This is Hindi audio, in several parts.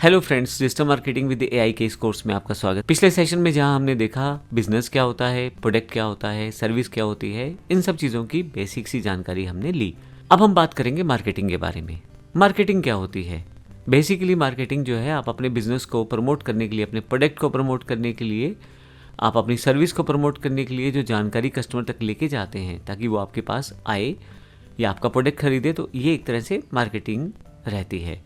Hello friends, digital marketing with AI के इस कोर्स में आपका स्वागत। पिछले सेशन में जहां हमने देखा बिजनेस क्या होता है, प्रोडक्ट क्या होता है, सर्विस क्या होती है, इन सब चीज़ों की बेसिक सी जानकारी हमने ली। अब हम बात करेंगे मार्केटिंग के बारे में। मार्केटिंग क्या होती है? बेसिकली मार्केटिंग जो है, आप अपने बिजनेस को प्रमोट करने के लिए, अपने प्रोडक्ट को प्रमोट करने के लिए, आप अपनी सर्विस को प्रमोट करने के लिए जो जानकारी कस्टमर तक लेके जाते हैं ताकि वो आपके पास आए या आपका प्रोडक्ट खरीदे, तो ये एक तरह से मार्केटिंग रहती है।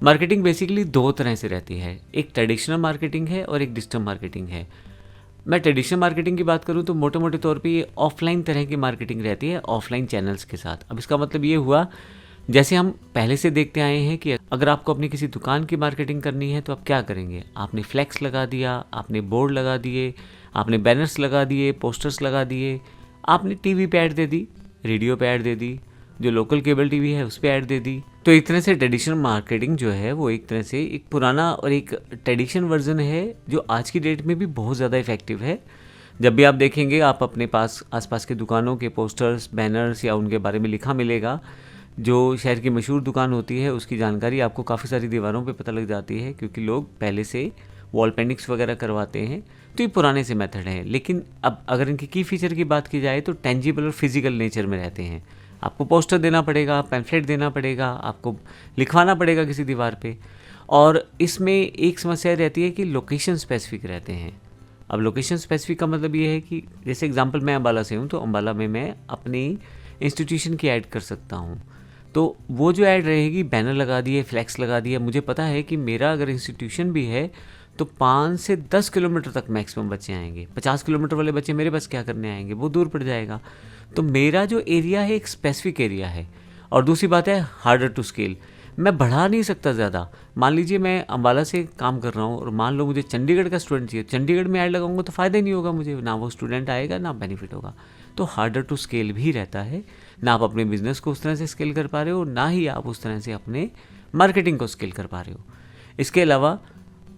मार्केटिंग बेसिकली दो तरह से रहती है, एक ट्रेडिशनल मार्केटिंग है और एक डिजिटल मार्केटिंग है। मैं ट्रेडिशनल मार्केटिंग की बात करूं तो मोटे मोटे तौर पे ये ऑफलाइन तरह की मार्केटिंग रहती है, ऑफलाइन चैनल्स के साथ। अब इसका मतलब ये हुआ, जैसे हम पहले से देखते आए हैं कि अगर आपको अपनी किसी दुकान की मार्केटिंग करनी है तो आप क्या करेंगे? आपने फ्लैक्स लगा दिया, आपने बोर्ड लगा दिए, आपने बैनर्स लगा दिए, पोस्टर्स लगा दिए, आपने टीवी पे ऐड दे दी, रेडियो पे ऐड दे दी, जो लोकल केबल टीवी है उस पर ऐड दे दी। तो एक तरह से ट्रेडिशनल मार्केटिंग जो है वो एक तरह से एक पुराना और एक ट्रेडिशनल वर्जन है जो आज की डेट में भी बहुत ज़्यादा इफेक्टिव है। जब भी आप देखेंगे, आप अपने पास आसपास के दुकानों के पोस्टर्स, बैनर्स या उनके बारे में लिखा मिलेगा। जो शहर की मशहूर दुकान होती है उसकी जानकारी आपको काफ़ी सारी दीवारों पे पता लग जाती है, क्योंकि लोग पहले से वॉल पेंटिंग्स वगैरह करवाते हैं। तो ये पुराने से मेथड हैं, लेकिन अब अगर इनकी की फीचर की बात की जाए तो टेंजिबल और फिजिकल नेचर में रहते हैं। आपको पोस्टर देना पड़ेगा, पैम्फलेट देना पड़ेगा, आपको लिखवाना पड़ेगा किसी दीवार पे। और इसमें एक समस्या रहती है कि लोकेशन स्पेसिफिक रहते हैं। अब लोकेशन स्पेसिफिक का मतलब ये है कि जैसे एग्जांपल मैं अम्बाला से हूँ, तो अम्बाला में मैं अपनी इंस्टीट्यूशन की ऐड कर सकता हूँ। तो वो जो ऐड रहेगी, बैनर लगा दिए, फ्लैक्स लगा दिए, मुझे पता है कि मेरा अगर इंस्टीट्यूशन भी है तो 5 से 10 किलोमीटर तक मैक्सिमम बच्चे आएंगे। 50 किलोमीटर वाले बच्चे मेरे पास क्या करने आएंगे? वो दूर पड़ जाएगा। तो मेरा जो एरिया है एक स्पेसिफिक एरिया है। और दूसरी बात है हार्डर टू स्केल, मैं बढ़ा नहीं सकता ज़्यादा। मान लीजिए मैं अम्बाला से काम कर रहा हूँ और मान लो मुझे चंडीगढ़ का स्टूडेंट चाहिए, चंडीगढ़ में ऐड लगाऊंगा तो फ़ायदा ही नहीं होगा मुझे, ना वो स्टूडेंट आएगा ना बेनिफिट होगा। तो हार्डर टू स्केल भी रहता है, ना आप अपने बिजनेस को उस तरह से स्केल कर पा रहे हो, ना ही आप उस तरह से अपने मार्केटिंग को स्केल कर पा रहे हो। इसके अलावा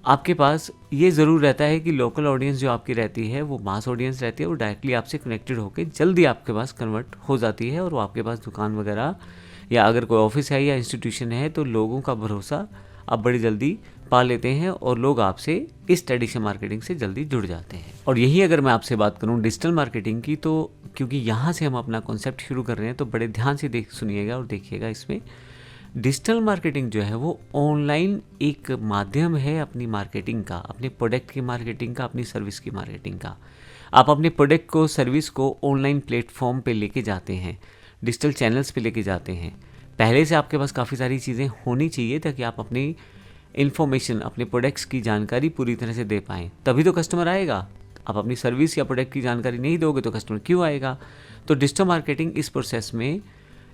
आपके पास ये ज़रूर रहता है कि लोकल ऑडियंस जो आपकी रहती है वो मास ऑडियंस रहती है, वो डायरेक्टली आपसे कनेक्टेड होकर जल्दी आपके पास कन्वर्ट हो जाती है और वो आपके पास दुकान वगैरह या अगर कोई ऑफिस है या इंस्टीट्यूशन है तो लोगों का भरोसा आप बड़ी जल्दी पा लेते हैं और लोग आपसे इस ट्रेडिशनल मार्केटिंग से जल्दी जुड़ जाते हैं। और यही अगर मैं आपसे बात करूं डिजिटल मार्केटिंग की, तो क्योंकि यहाँ से हम अपना कॉन्सेप्ट शुरू कर रहे हैं तो बड़े ध्यान से सुनिएगा और देखिएगा। इसमें डिजिटल मार्केटिंग जो है वो ऑनलाइन एक माध्यम है अपनी मार्केटिंग का, अपने प्रोडक्ट की मार्केटिंग का, अपनी सर्विस की मार्केटिंग का। आप अपने प्रोडक्ट को, सर्विस को ऑनलाइन प्लेटफॉर्म पे लेके जाते हैं, डिजिटल चैनल्स पे लेके जाते हैं। पहले से आपके पास काफ़ी सारी चीज़ें होनी चाहिए ताकि आप अपनी इन्फॉर्मेशन, अपने प्रोडक्ट्स की जानकारी पूरी तरह से दे पाएँ, तभी तो कस्टमर आएगा। आप अपनी सर्विस या प्रोडक्ट की जानकारी नहीं दोगे तो कस्टमर क्यों आएगा? तो डिजिटल मार्केटिंग इस प्रोसेस में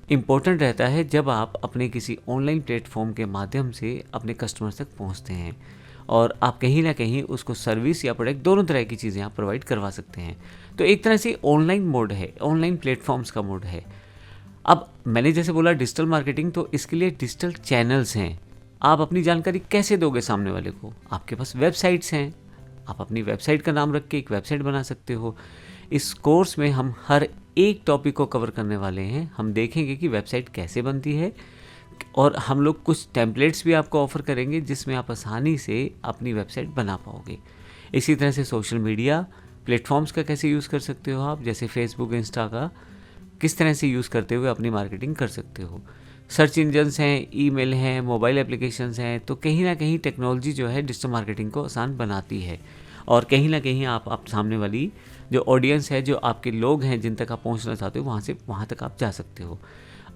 इम्पोर्टेंट रहता है जब आप अपने किसी ऑनलाइन प्लेटफॉर्म के माध्यम से अपने कस्टमर्स तक पहुंचते हैं और आप कहीं ना कहीं उसको सर्विस या प्रोडक्ट दोनों तरह की चीज़ें आप प्रोवाइड करवा सकते हैं। तो एक तरह से ऑनलाइन मोड है, ऑनलाइन प्लेटफॉर्म्स का मोड है। अब मैंने जैसे बोला डिजिटल मार्केटिंग, तो इसके लिए डिजिटल चैनल्स हैं। आप अपनी जानकारी कैसे दोगे सामने वाले को? आपके पास वेबसाइट्स हैं, आप अपनी वेबसाइट का नाम रख के एक वेबसाइट बना सकते हो। इस कोर्स में हम हर एक टॉपिक को कवर करने वाले हैं। हम देखेंगे कि वेबसाइट कैसे बनती है और हम लोग कुछ टेम्पलेट्स भी आपको ऑफर करेंगे जिसमें आप आसानी से अपनी वेबसाइट बना पाओगे। इसी तरह से सोशल मीडिया प्लेटफॉर्म्स का कैसे यूज़ कर सकते हो आप, जैसे फेसबुक, इंस्टा का किस तरह से यूज़ करते हुए अपनी मार्केटिंग कर सकते हो। सर्च इंजन्स हैं, ईमेल हैं, मोबाइल एप्लीकेशंस हैं। तो कहीं ना कहीं टेक्नोलॉजी जो है डिजिटल मार्केटिंग को आसान बनाती है और कहीं ना कहीं आप सामने वाली जो ऑडियंस है, जो आपके लोग हैं जिन तक आप पहुंचना चाहते हो, वहाँ तक आप जा सकते हो।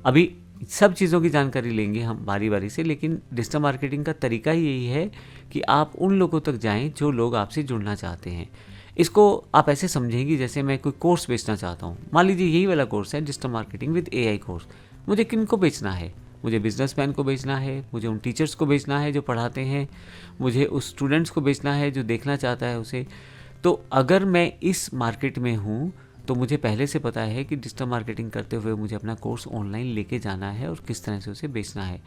अभी सब चीज़ों की जानकारी लेंगे हम बारी बारी से, लेकिन डिजिटल मार्केटिंग का तरीका ही यही है कि आप उन लोगों तक जाएं जो लोग आपसे जुड़ना चाहते हैं। इसको आप ऐसे समझेंगे जैसे मैं कोई कोर्स बेचना चाहता हूँ। मान लीजिए यही वाला कोर्स है digital marketing with AI course. मुझे किन को बेचना है? मुझे बिजनेसमैन को बेचना है, मुझे उन टीचर्स को बेचना है जो पढ़ाते हैं, मुझे उस स्टूडेंट्स को बेचना है जो देखना चाहता है उसे। तो अगर मैं इस मार्केट में हूँ तो मुझे पहले से पता है कि डिजिटल मार्केटिंग करते हुए मुझे अपना कोर्स ऑनलाइन लेके जाना है और किस तरह से उसे बेचना है।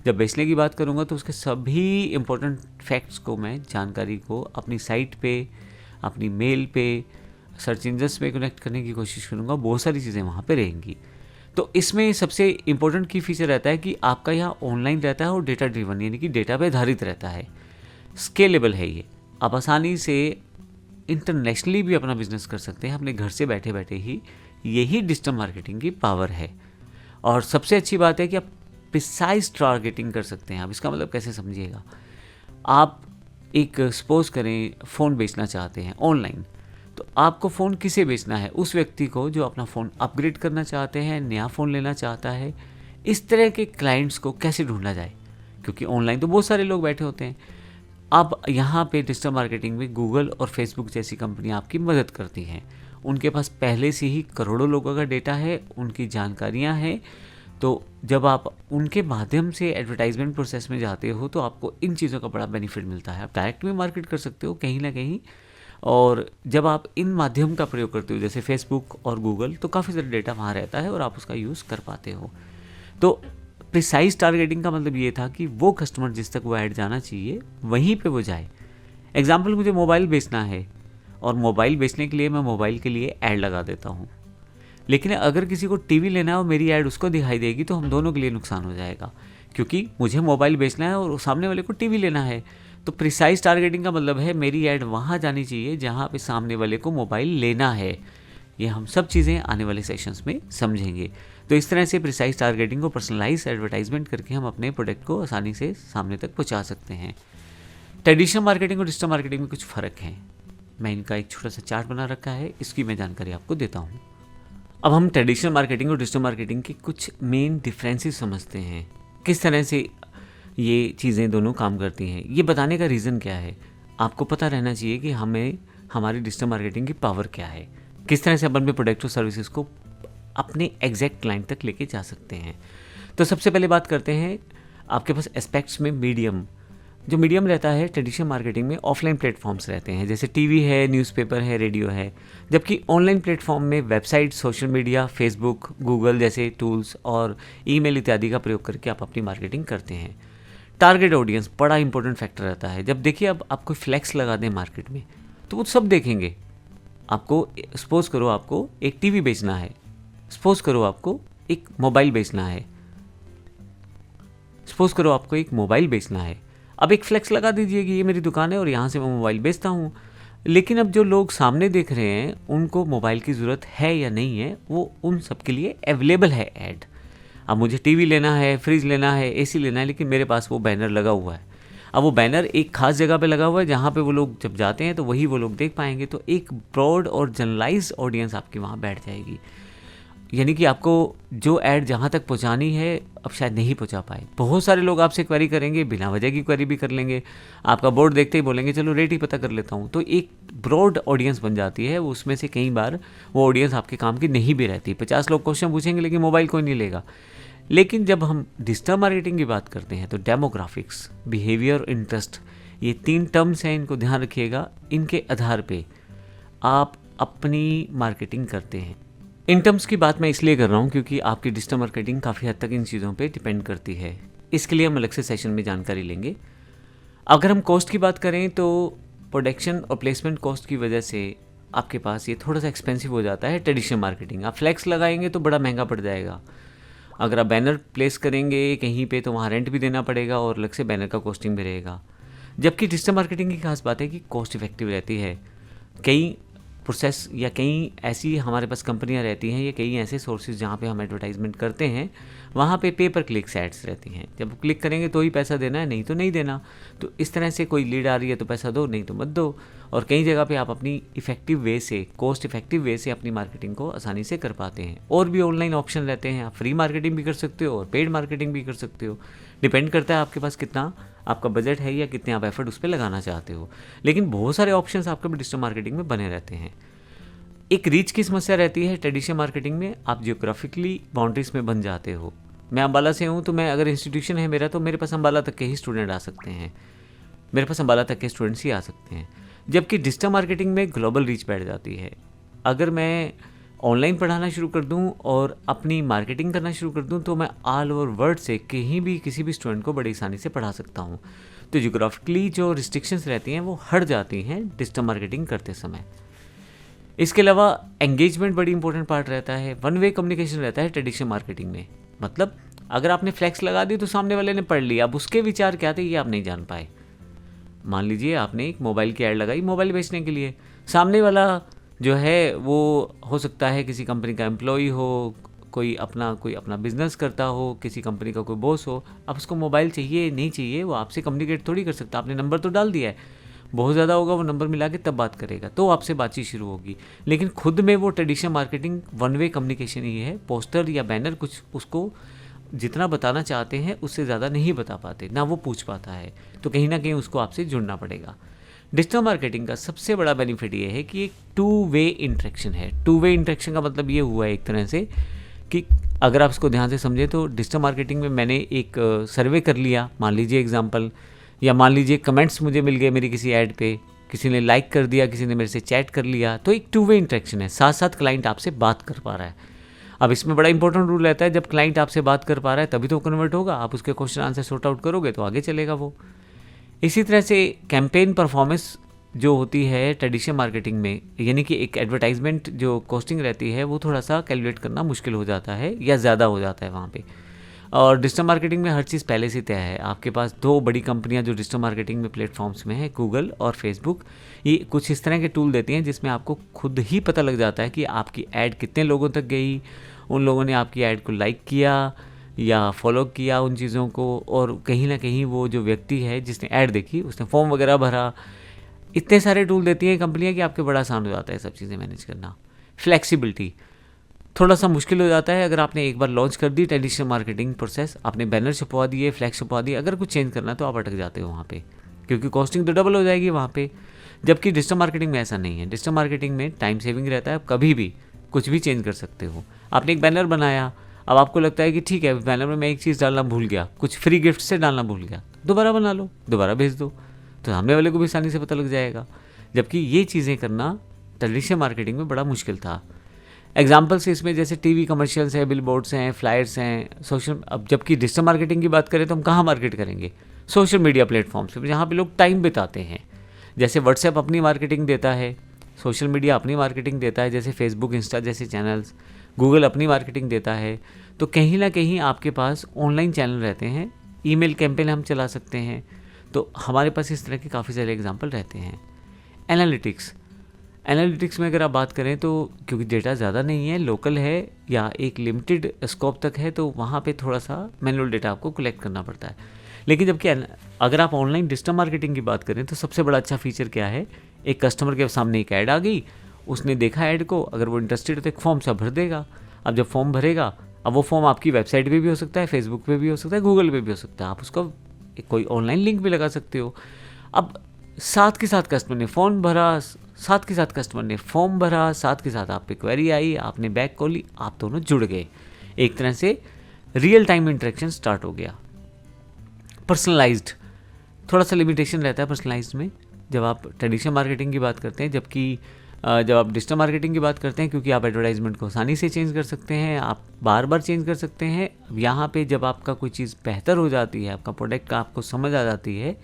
जब बेचने की बात करूँगा तो उसके सभी इम्पोर्टेंट फैक्ट्स को, मैं जानकारी को अपनी साइट पे, अपनी मेल पे, सर्च इंजन्स में कनेक्ट करने की कोशिश करूँगा। बहुत सारी चीज़ें वहाँ पे रहेंगी। तो इसमें सबसे इम्पोर्टेंट की फीचर रहता है कि आपका यहाँ ऑनलाइन रहता है और डेटा ड्रिवन, यानी कि डेटा पे आधारित रहता है। स्केलेबल है ये, आप आसानी से इंटरनेशनली भी अपना बिजनेस कर सकते हैं अपने घर से बैठे बैठे ही। यही डिजिटल मार्केटिंग की पावर है। और सबसे अच्छी बात है कि आप प्रिसाइज टारगेटिंग कर सकते हैं। आप इसका मतलब कैसे समझिएगा, आप एक सपोज करें फ़ोन बेचना चाहते हैं ऑनलाइन, तो आपको फ़ोन किसे बेचना है? उस व्यक्ति को जो अपना फ़ोन अपग्रेड करना चाहते हैं, नया फ़ोन लेना चाहता है। इस तरह के क्लाइंट्स को कैसे ढूंढा जाए, क्योंकि ऑनलाइन तो बहुत सारे लोग बैठे होते हैं। अब यहाँ पे डिजिटल मार्केटिंग में गूगल और फेसबुक जैसी कंपनियाँ आपकी मदद करती हैं। उनके पास पहले से ही करोड़ों लोगों का डेटा है, उनकी जानकारियाँ हैं। तो जब आप उनके माध्यम से एडवर्टाइजमेंट प्रोसेस में जाते हो तो आपको इन चीज़ों का बड़ा बेनिफिट मिलता है। आप डायरेक्ट में मार्केट कर सकते हो कहीं ना कहीं, और जब आप इन माध्यम का प्रयोग करते हो जैसे फेसबुक और गूगल, तो काफ़ी सारा डेटा वहाँ रहता है और आप उसका यूज़ कर पाते हो। तो प्रिसाइज टारगेटिंग का मतलब ये था कि वो कस्टमर जिस तक वो ऐड जाना चाहिए वहीं पे वो जाए। एग्जाम्पल, मुझे मोबाइल बेचना है और मोबाइल बेचने के लिए मैं मोबाइल के लिए ऐड लगा देता हूँ, लेकिन अगर किसी को टीवी लेना है और मेरी ऐड उसको दिखाई देगी तो हम दोनों के लिए नुकसान हो जाएगा, क्योंकि मुझे मोबाइल बेचना है और सामने वाले को टीवी लेना है। तो प्रिसाइज टारगेटिंग का मतलब है मेरी ऐड वहाँ जानी चाहिए जहाँ पे सामने वाले को मोबाइल लेना है। ये हम सब चीज़ें आने वाले सेशंस में समझेंगे। तो इस तरह से प्रिसाइज टारगेटिंग को पर्सनलाइज एडवर्टाइजमेंट करके हम अपने प्रोडक्ट को आसानी से सामने तक पहुँचा सकते हैं। ट्रेडिशनल मार्केटिंग और डिजिटल मार्केटिंग में कुछ फ़र्क है। मैं इनका एक छोटा सा चार्ट बना रखा है, इसकी मैं जानकारी आपको देता हूँ। अब हम ट्रेडिशनल मार्केटिंग और डिजिटल मार्केटिंग के कुछ मेन डिफरेंसेस समझते हैं, किस तरह से ये चीज़ें दोनों काम करती हैं। ये बताने का रीज़न क्या है, आपको पता रहना चाहिए कि हमें हमारी डिजिटल मार्केटिंग की पावर क्या है, किस तरह से अपन अपने प्रोडक्ट और सर्विसेज को अपने एग्जैक्ट क्लाइंट तक लेके जा सकते हैं। तो सबसे पहले बात करते हैं आपके पास एस्पेक्ट्स में मीडियम। जो मीडियम रहता है ट्रेडिशनल मार्केटिंग में ऑफलाइन प्लेटफॉर्म्स रहते हैं, जैसे टीवी है, न्यूज़पेपर है, रेडियो है। जबकि ऑनलाइन प्लेटफॉर्म में website, social media, Facebook, Google जैसे टूल्स और ईमेल इत्यादि का प्रयोग करके आप अपनी मार्केटिंग करते हैं। टारगेट ऑडियंस बड़ा इंपॉर्टेंट फैक्टर रहता है। जब देखिए अब आप कोई फ्लैक्स लगा दें मार्केट में तो वो सब देखेंगे। आपको सपोज करो आपको एक टीवी बेचना है, सपोज करो आपको एक मोबाइल बेचना है, सपोज करो आपको एक मोबाइल बेचना है। अब एक फ्लेक्स लगा दीजिए कि ये मेरी दुकान है और यहाँ से मैं मोबाइल बेचता हूँ। लेकिन अब जो लोग सामने देख रहे हैं उनको मोबाइल की ज़रूरत है या नहीं है, वो उन सब के लिए अवेलेबल है ऐड। अब मुझे टीवी लेना है, फ्रिज लेना है, एसी लेना है, लेकिन मेरे पास वो बैनर लगा हुआ है। अब वो बैनर एक खास जगह पे लगा हुआ है जहाँ पे वो लोग जब जाते हैं तो वही वो लोग देख पाएंगे। तो एक ब्रॉड और जनरलाइज ऑडियंस आपकी वहाँ बैठ जाएगी। यानी कि आपको जो ऐड जहाँ तक पहुँचानी है अब शायद नहीं पहुँचा पाए। बहुत सारे लोग आपसे क्वेरी करेंगे, बिना वजह की क्वेरी भी कर लेंगे। आपका बोर्ड देखते ही बोलेंगे चलो रेट ही पता कर लेता हूँ। तो एक ब्रॉड ऑडियंस बन जाती है। उसमें से कई बार वो ऑडियंस आपके काम की नहीं भी रहती। 50 लोग क्वेश्चन पूछेंगे लेकिन मोबाइल कोई नहीं लेगा। लेकिन जब हम डिजिटल मार्केटिंग की बात करते हैं तो डेमोग्राफिक्स, बिहेवियर, इंटरेस्ट, ये 3 टर्म्स हैं, इनको ध्यान रखिएगा। इनके आधार पे आप अपनी मार्केटिंग करते हैं। इन टर्म्स की बात मैं इसलिए कर रहा हूँ क्योंकि आपकी डिजिटल मार्केटिंग काफ़ी हद तक इन चीज़ों पे डिपेंड करती है। इसके लिए हम अलग से सेशन में जानकारी लेंगे। अगर हम कॉस्ट की बात करें तो प्रोडक्शन और प्लेसमेंट कॉस्ट की वजह से आपके पास ये थोड़ा सा एक्सपेंसिव हो जाता है ट्रेडिशनल मार्केटिंग। आप फ्लैक्स लगाएंगे तो बड़ा महंगा पड़ जाएगा। अगर आप बैनर प्लेस करेंगे कहीं पे तो वहाँ रेंट भी देना पड़ेगा और अलग से बैनर का कॉस्टिंग भी रहेगा। जबकि डिजिटल मार्केटिंग की खास बात है कि कॉस्ट इफेक्टिव रहती है। कई प्रोसेस या कई ऐसी हमारे पास कंपनियां रहती हैं या कई ऐसे सोर्सेज जहाँ पे हम एडवर्टाइजमेंट करते हैं, वहाँ पे पे पर क्लिक एड्स रहती हैं। जब क्लिक करेंगे तो ही पैसा देना है, नहीं तो नहीं देना। तो इस तरह से कोई लीड आ रही है तो पैसा दो, नहीं तो मत दो। और कई जगह पे आप अपनी इफेक्टिव वे से, कॉस्ट इफेक्टिव वे से अपनी मार्केटिंग को आसानी से कर पाते हैं। और भी ऑनलाइन ऑप्शन रहते हैं, आप फ्री मार्केटिंग भी कर सकते हो और पेड मार्केटिंग भी कर सकते हो। डिपेंड करता है आपके पास कितना आपका बजट है या कितने आप एफर्ट उस पर लगाना चाहते हो। लेकिन बहुत सारे ऑप्शंस आपके डिजिटल मार्केटिंग में बने रहते हैं। एक रीच की समस्या रहती है ट्रेडिशनल मार्केटिंग में। आप जियोग्राफिकली बाउंड्रीज में बन जाते हो। मैं अम्बाला से हूँ तो मैं अगर इंस्टीट्यूशन है मेरा तो मेरे पास अम्बाला तक के ही स्टूडेंट आ सकते हैं, मेरे पास अम्बाला तक के स्टूडेंट्स ही आ सकते हैं। जबकि डिजिटल मार्केटिंग में ग्लोबल रीच बैठ जाती है। अगर मैं ऑनलाइन पढ़ाना शुरू कर दूं और अपनी मार्केटिंग करना शुरू कर दूं तो मैं ऑल ओवर वर्ल्ड से कहीं भी किसी भी स्टूडेंट को बड़ी आसानी से पढ़ा सकता हूं। तो जियोग्राफिकली जो रिस्ट्रिक्शंस रहती हैं वो हट जाती हैं डिजिटल मार्केटिंग करते समय। इसके अलावा एंगेजमेंट बड़ी इंपॉर्टेंट पार्ट रहता है। वन वे कम्युनिकेशन रहता है ट्रेडिशनल मार्केटिंग में। मतलब अगर आपने फ्लैक्स लगा दी तो सामने वाले ने पढ़ लिया, अब उसके विचार क्या थे ये आप नहीं जान पाए। मान लीजिए आपने एक मोबाइल की ऐड लगाई मोबाइल बेचने के लिए, सामने वाला जो है वो हो सकता है किसी कंपनी का एम्प्लॉय हो, कोई अपना बिजनेस करता हो, किसी कंपनी का कोई बॉस हो। अब उसको मोबाइल चाहिए नहीं चाहिए वो आपसे कम्युनिकेट थोड़ी कर सकता। आपने नंबर तो डाल दिया है, बहुत ज़्यादा होगा वो नंबर मिला के तब बात करेगा, तो आपसे बातचीत शुरू होगी। लेकिन खुद में वो traditional marketing one way communication ही है। पोस्टर या बैनर कुछ उसको जितना बताना चाहते हैं उससे ज़्यादा नहीं बता पाते, ना वो पूछ पाता है, तो कहीं ना कहीं उसको आपसे जुड़ना पड़ेगा। डिजिटल मार्केटिंग का सबसे बड़ा बेनिफिट ये है कि एक टू वे इंटरेक्शन है। टू वे इंटरेक्शन का मतलब ये हुआ है एक तरह से कि अगर आप इसको ध्यान से समझें तो डिजिटल मार्केटिंग में मैंने एक सर्वे कर लिया, मान लीजिए एग्जांपल, या मान लीजिए कमेंट्स मुझे मिल गए मेरी किसी ऐड पे, किसी ने लाइक कर दिया, किसी ने मेरे से चैट कर लिया, तो एक टू वे इंटरेक्शन है, साथ साथ क्लाइंट आपसे बात कर पा रहा है। अब इसमें बड़ा इंपॉर्टेंट रूल रहता है, जब क्लाइंट आपसे बात कर पा रहा है तभी तो कन्वर्ट होगा, आप उसके क्वेश्चन आंसर सॉर्ट आउट करोगे तो आगे चलेगा वो। इसी तरह से कैंपेन परफॉर्मेंस जो होती है ट्रेडिशनल मार्केटिंग में, यानी कि एक एडवर्टाइजमेंट जो कॉस्टिंग रहती है वो थोड़ा सा कैलकुलेट करना मुश्किल हो जाता है या ज़्यादा हो जाता है वहाँ पे। और डिजिटल मार्केटिंग में हर चीज़ पहले से तय है। आपके पास दो बड़ी कंपनियां जो डिजिटल मार्केटिंग में प्लेटफॉर्म्स में है, गूगल और फेसबुक, ये कुछ इस तरह के टूल देती हैं जिसमें आपको खुद ही पता लग जाता है कि आपकी ऐड कितने लोगों तक गई, उन लोगों ने आपकी ऐड को लाइक किया या फॉलो किया उन चीज़ों को, और कहीं ना कहीं वो जो व्यक्ति है जिसने ऐड देखी उसने फॉर्म वगैरह भरा। इतने सारे टूल देती हैं कंपनियां कि आपके बड़ा आसान हो जाता है सब चीज़ें मैनेज करना। फ्लेक्सिबिलिटी थोड़ा सा मुश्किल हो जाता है अगर आपने एक बार लॉन्च कर दी ट्रेडिशनल मार्केटिंग प्रोसेस, आपने बैनर छपवा दिए, फ्लैक्स छपवा दिए, अगर कुछ चेंज करना है तो आप अटक जाते हो वहाँ पे, क्योंकि कॉस्टिंग तो डबल हो जाएगी वहाँ पे। जबकि डिजिटल मार्केटिंग में ऐसा नहीं है। डिजिटल मार्केटिंग में टाइम सेविंग रहता है, आप कभी भी कुछ भी चेंज कर सकते हो। आपने एक बैनर बनाया, अब आपको लगता है कि ठीक है बैनर में मैं एक चीज़ डालना भूल गया, कुछ फ्री गिफ्ट से डालना भूल गया, दोबारा बना लो, दोबारा भेज दो, तो सामने वाले को भी आसानी से पता लग जाएगा। जबकि ये चीज़ें करना ट्रेडिशनल मार्केटिंग में बड़ा मुश्किल था। एग्जाम्पल्स इसमें जैसे टीवी कमर्शियल्स हैं, बिलबोर्ड्स हैं, फ्लायर्स हैं, सोशल। अब जबकि डिजिटल मार्केटिंग की बात करें तो हम कहाँ मार्केट करेंगे? सोशल मीडिया प्लेटफॉर्म्स पे, जहाँ पे लोग टाइम बिताते हैं। जैसे व्हाट्सएप अपनी मार्केटिंग देता है, सोशल मीडिया अपनी मार्केटिंग देता है, जैसे फेसबुक, इंस्टा जैसे चैनल्स, गूगल अपनी मार्केटिंग देता है। तो कहीं ना कहीं आपके पास ऑनलाइन चैनल रहते हैं, ईमेल कैंपेन हम चला सकते हैं। तो हमारे पास इस तरह के काफ़ी सारे एग्जाम्पल रहते हैं। एनालिटिक्स में अगर आप बात करें तो क्योंकि डेटा ज़्यादा नहीं है, लोकल है या एक लिमिटेड स्कोप तक है, तो वहाँ पे थोड़ा सा मैनुअल डेटा आपको कलेक्ट करना पड़ता है। लेकिन जबकि अगर आप ऑनलाइन डिजिटल मार्केटिंग की बात करें तो सबसे बड़ा अच्छा फीचर क्या है? एक कस्टमर के सामने एक ऐड आ गई, उसने देखा ऐड को, अगर वो इंटरेस्टेड है तो एक फॉर्म सा भर देगा। अब जब फॉर्म भरेगा, अब वो फॉर्म आपकी वेबसाइट पे भी हो सकता है, फेसबुक पे भी हो सकता है, गूगल पे भी हो सकता है, आप उसका कोई ऑनलाइन लिंक भी लगा सकते हो। अब साथ के साथ कस्टमर ने फ़ोन भरा, साथ के साथ कस्टमर ने फॉर्म भरा, साथ के साथ आप पे क्वेरी आई, आपने बैक कॉल ली, आप दोनों जुड़ गए। एक तरह से रियल टाइम इंटरेक्शन स्टार्ट हो गया। पर्सनलाइज्ड थोड़ा सा लिमिटेशन रहता है पर्सनलाइज्ड में जब आप ट्रेडिशनल मार्केटिंग की बात करते हैं, जबकि जब आप डिजिटल मार्केटिंग की बात करते हैं, क्योंकि आप एडवर्टाइजमेंट को आसानी से चेंज कर सकते हैं, आप बार बार चेंज कर सकते हैं। यहाँ पे जब आपका कोई चीज़ बेहतर हो जाती है, आपका प्रोडक्ट का आपको समझ आ जाती है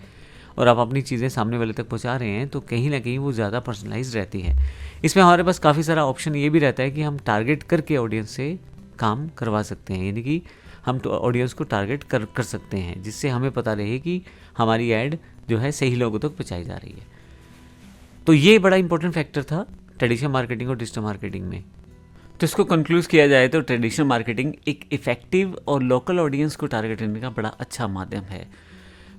और आप अपनी चीज़ें सामने वाले तक पहुंचा रहे हैं, तो कहीं ना कहीं वो ज़्यादा पर्सनलाइज्ड रहती है। इसमें हमारे पास काफ़ी सारा ऑप्शन ये भी रहता है कि हम टारगेट करके ऑडियंस से काम करवा सकते हैं, यानी कि हम ऑडियंस को टारगेट कर सकते हैं, जिससे हमें पता रहे कि हमारी ऐड जो है सही लोगों तक पहुँचाई जा रही है। तो ये बड़ा इंपॉर्टेंट फैक्टर था ट्रेडिशनल मार्केटिंग और डिजिटल मार्केटिंग में। तो इसको कंक्लूड किया जाए तो ट्रेडिशनल मार्केटिंग एक इफ़ेक्टिव और लोकल ऑडियंस को टारगेट करने का बड़ा अच्छा माध्यम है,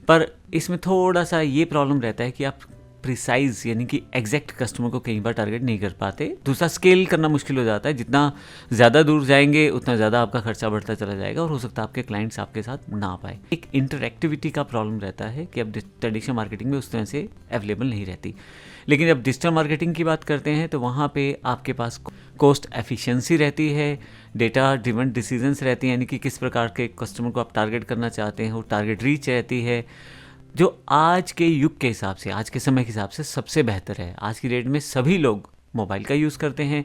पर इसमें थोड़ा सा ये प्रॉब्लम रहता है कि आप प्रिसाइज यानी कि एग्जैक्ट कस्टमर को कई बार टारगेट नहीं कर पाते। दूसरा, स्केल करना मुश्किल हो जाता है, जितना ज़्यादा दूर जाएंगे उतना ज़्यादा आपका खर्चा बढ़ता चला जाएगा और हो सकता है आपके क्लाइंट्स आपके साथ ना आ पाए। एक इंटरएक्टिविटी का प्रॉब्लम रहता है कि अब ट्रेडिशनल मार्केटिंग में उस तरह से अवेलेबल नहीं रहती। लेकिन जब डिजिटल मार्केटिंग की बात करते हैं तो वहाँ पे आपके पास कॉस्ट एफिशिएंसी रहती है, डेटा ड्रिवन डिसीजंस रहती हैं, यानी कि किस प्रकार के कस्टमर को आप टारगेट करना चाहते हैं, वो टारगेट रीच रहती है, जो आज के युग के हिसाब से, आज के समय के हिसाब से सबसे बेहतर है। आज की डेट में सभी लोग मोबाइल का यूज़ करते हैं,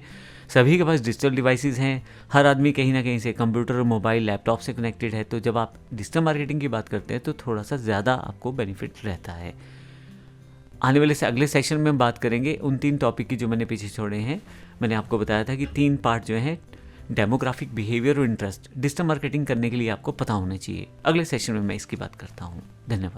सभी के पास डिजिटल डिवाइसेस हैं, हर आदमी कहीं ना कहीं से कंप्यूटर, मोबाइल, लैपटॉप से कनेक्टेड है। तो जब आप डिजिटल मार्केटिंग की बात करते हैं तो थोड़ा सा ज़्यादा आपको बेनिफिट रहता है। आने वाले से अगले सेशन में हम बात करेंगे उन 3 टॉपिक की जो मैंने पीछे छोड़े हैं। मैंने आपको बताया था कि 3 पार्ट जो हैं, डेमोग्राफिक, बिहेवियर और इंटरेस्ट, डिजिटल मार्केटिंग करने के लिए आपको पता होना चाहिए। अगले सेशन में मैं इसकी बात करता हूँ। धन्यवाद।